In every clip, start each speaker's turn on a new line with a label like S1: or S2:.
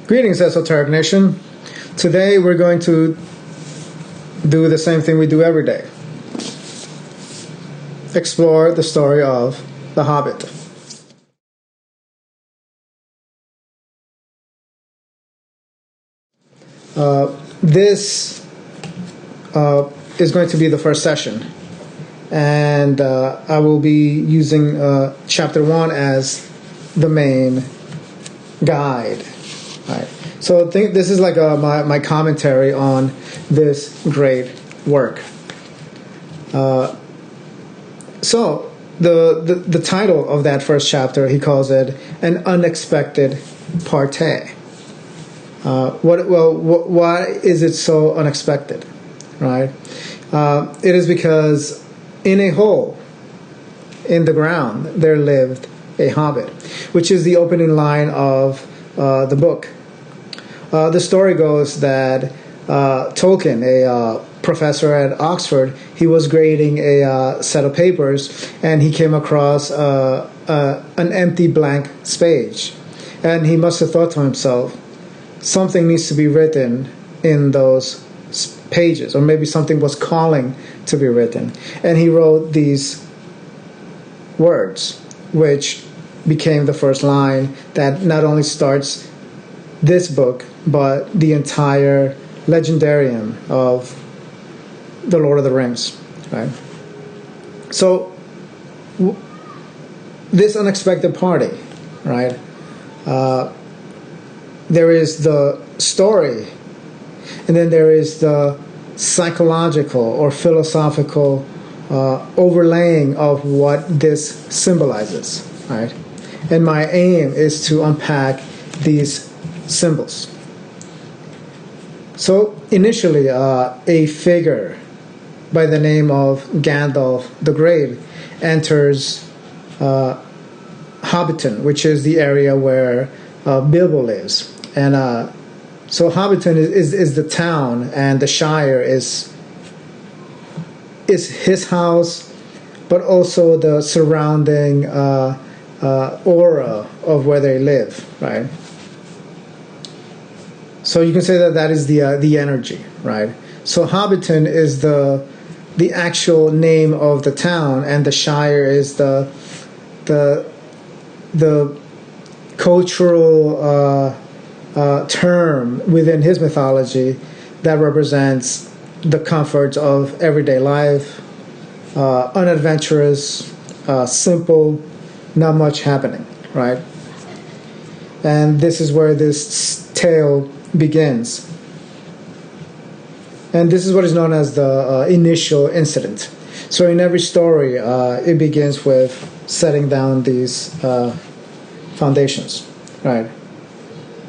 S1: Greetings, Esoteric Nation. Today we're going to do the same thing we do every day. Explore the story of The Hobbit. This is going to be the first session, and I will be using Chapter 1 as the main guide. Right. So I think this is like my commentary on this great work. So the title of that first chapter, he calls it An Unexpected Partay. Why is it so unexpected? Right? It is because in a hole in the ground there lived a hobbit, which is the opening line of the book. The story goes that Tolkien, a professor at Oxford, he was grading a set of papers, and he came across an empty blank page. And he must have thought to himself, something needs to be written in those pages, or maybe something was calling to be written. And he wrote these words, which became the first line that not only starts this book, but the entire legendarium of the Lord of the Rings, right? So, this unexpected party, right? There is the story, and then there is the psychological or philosophical overlaying of what this symbolizes, right? And my aim is to unpack these symbols. So initially, a figure by the name of Gandalf the Great enters Hobbiton, which is the area where Bilbo lives. And so Hobbiton is the town, and the Shire is his house, but also the surrounding aura of where they live, right? So you can say that is the energy, right? So Hobbiton is the actual name of the town, and the Shire is the cultural term within his mythology that represents the comforts of everyday life, unadventurous, simple, not much happening, right? And this is where this tale begins. And this is what is known as the initial incident. So in every story, it begins with setting down these foundations, right?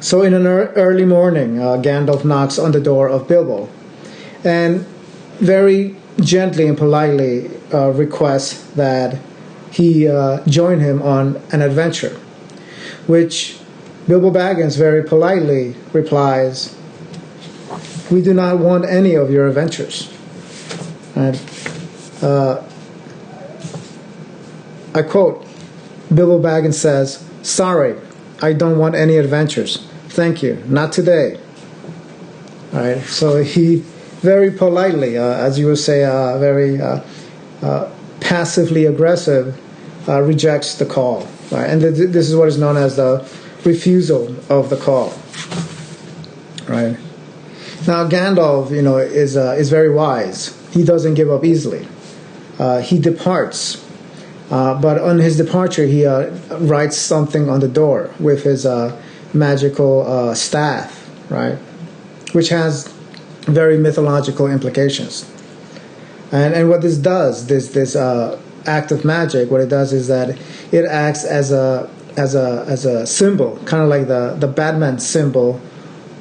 S1: So in an early morning, Gandalf knocks on the door of Bilbo and very gently and politely requests that he join him on an adventure, which Bilbo Baggins very politely replies, "We do not want any of your adventures." And I quote, Bilbo Baggins says, "Sorry, I don't want any adventures. Thank you, not today." All right, so he very politely, as you would say, very passively aggressive, rejects the call. Right? And this is what is known as the refusal of the call. Right? Now Gandalf, is very wise. He doesn't give up easily. He departs, but on his departure, he writes something on the door with his magical staff, right? Which has very mythological implications. And what this does, this act of magic, what it does is that it acts as a symbol, kind of like the Batman symbol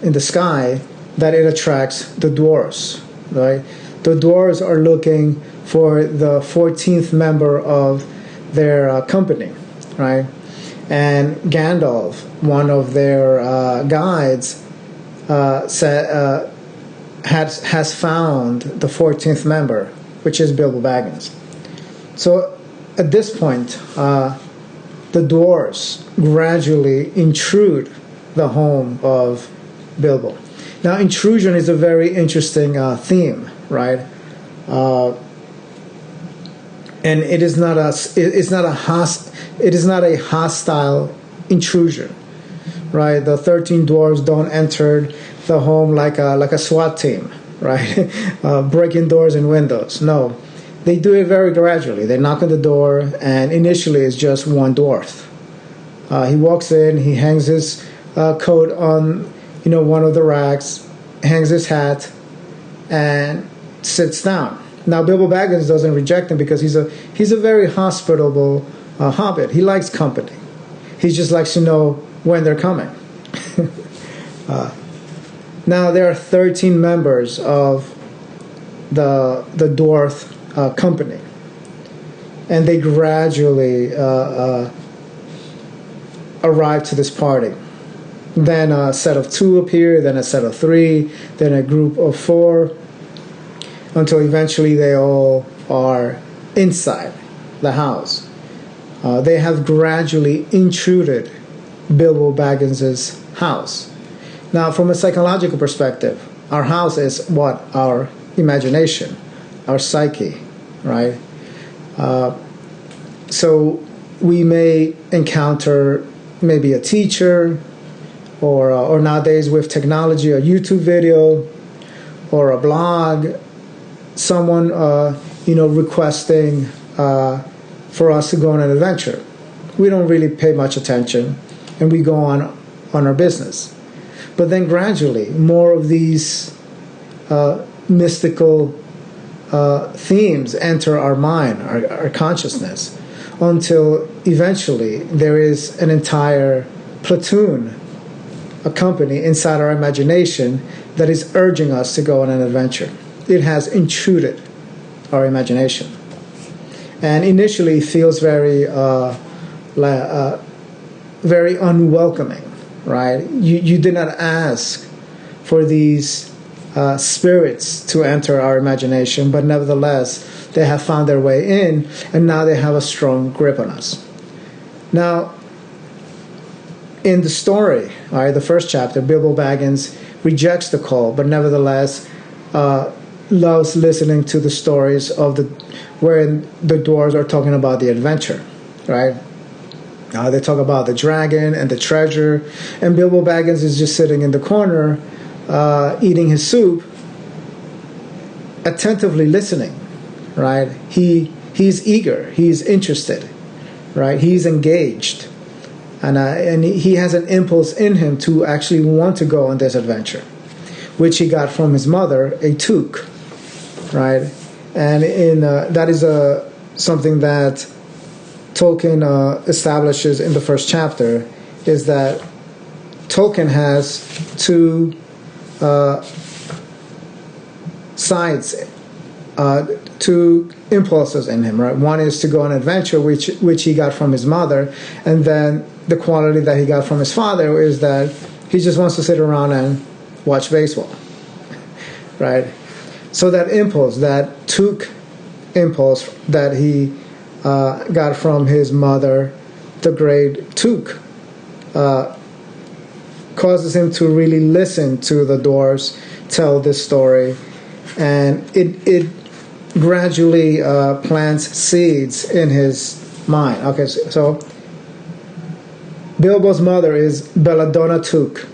S1: in the sky, that it attracts the dwarves, right? The dwarves are looking for the 14th member of their company, right? And Gandalf, one of their guides, has found the 14th member, which is Bilbo Baggins. So at this point, the dwarves gradually intrude the home of Bilbo. Now, intrusion is a very interesting theme, right? And it is not a hostile intrusion, right? The 13 dwarves don't enter the home like a SWAT team, right? Breaking doors and windows. No, they do it very gradually. They knock on the door, and initially it's just one dwarf. He walks in, he hangs his coat on, one of the racks, hangs his hat, and sits down. Now, Bilbo Baggins doesn't reject him because he's a very hospitable hobbit. He likes company. He just likes to know when they're coming. Now, there are 13 members of the dwarf company, and they gradually arrive to this party. Then a set of 2 appear, then a set of 3, then a group of 4, until eventually they all are inside the house. They have gradually intruded Bilbo Baggins's house. Now, from a psychological perspective, our house is what? Our imagination, our psyche, right? So we may encounter maybe a teacher, or nowadays with technology, a YouTube video, or a blog, someone requesting for us to go on an adventure. We don't really pay much attention, and we go on our business. But then gradually, more of these mystical themes enter our mind, our consciousness, until eventually there is an entire platoon, a company inside our imagination that is urging us to go on an adventure. It has intruded our imagination, and initially it feels very very unwelcoming, right? You did not ask for these spirits to enter our imagination, but nevertheless they have found their way in, and now they have a strong grip on us. Now, in the story, all right, the first chapter, Bilbo Baggins rejects the call, but nevertheless loves listening to the stories of wherein the dwarves are talking about the adventure, right? They talk about the dragon and the treasure, and Bilbo Baggins is just sitting in the corner, eating his soup, attentively listening, right? He's eager, he's interested, right? He's engaged, and he has an impulse in him to actually want to go on this adventure, which he got from his mother, a toque, right? And that is something that Tolkien establishes in the first chapter, is that Tolkien has 2 sides, 2 impulses in him, right? One is to go on an adventure, which he got from his mother, and then the quality that he got from his father is that he just wants to sit around and watch baseball, right? So that impulse, that toque impulse that he got from his mother, the great toque, causes him to really listen to the dwarves tell this story, and it gradually plants seeds in his mind. Okay, so Bilbo's mother is Belladonna Took,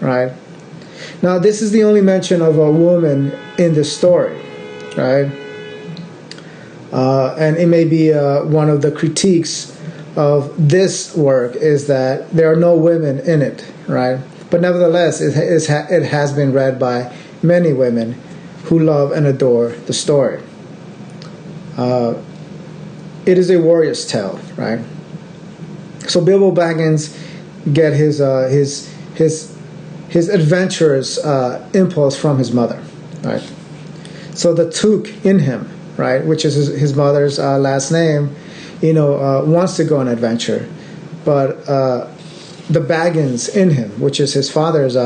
S1: right? Now, this is the only mention of a woman in the story, right? And it may be one of the critiques of this work is that there are no women in it, right? But nevertheless, it has been read by many women who love and adore the story. It is a warrior's tale, right? So Bilbo Baggins get his adventurous impulse from his mother, right? So the toque in him, right, which is his mother's last name, wants to go on an adventure, but the Baggins in him, which is his father's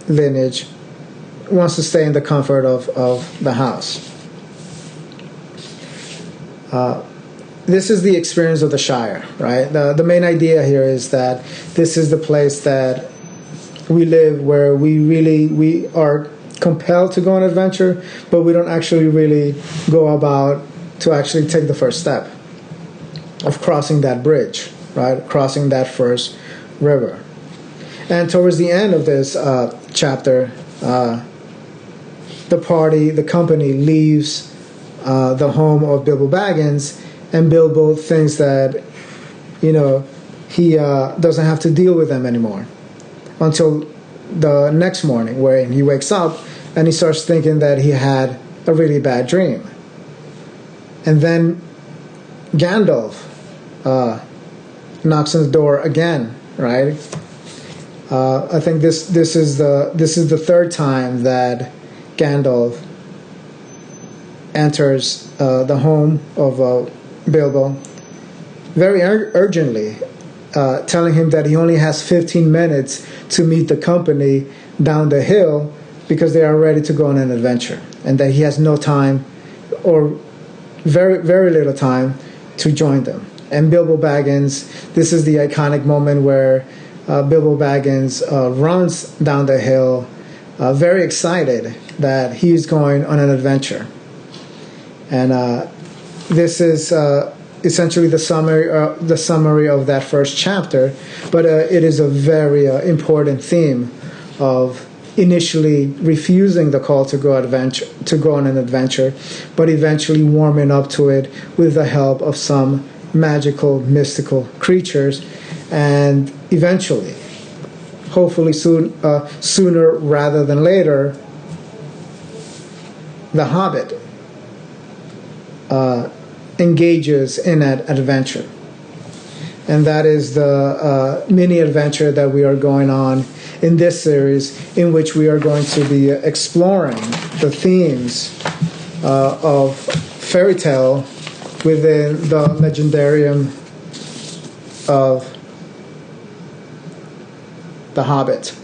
S1: lineage, wants to stay in the comfort of the house. This is the experience of the Shire, right? The main idea here is that this is the place that we live where we are compelled to go on adventure, but we don't actually really go about to actually take the first step of crossing that bridge, right? Crossing that first river. And towards the end of this chapter, the company leaves the home of Bilbo Baggins, and Bilbo thinks that, he doesn't have to deal with them anymore until the next morning, where he wakes up and he starts thinking that he had a really bad dream. And then Gandalf knocks on the door again, right? I think this is the third time that Gandalf enters the home of Bilbo very urgently, telling him that he only has 15 minutes to meet the company down the hill because they are ready to go on an adventure, and that he has no time, or very, very little time, to join them. And Bilbo Baggins, this is the iconic moment where Bilbo Baggins runs down the hill, very excited that he's going on an adventure. And this is essentially the summary of that first chapter, but it is a very important theme of initially refusing the call to go on an adventure, but eventually warming up to it with the help of some magical, mystical creatures, and eventually, hopefully sooner rather than later, the Hobbit engages in that adventure. And that is the mini adventure that we are going on in this series, in which we are going to be exploring the themes of fairy tale within the legendarium of The Hobbit.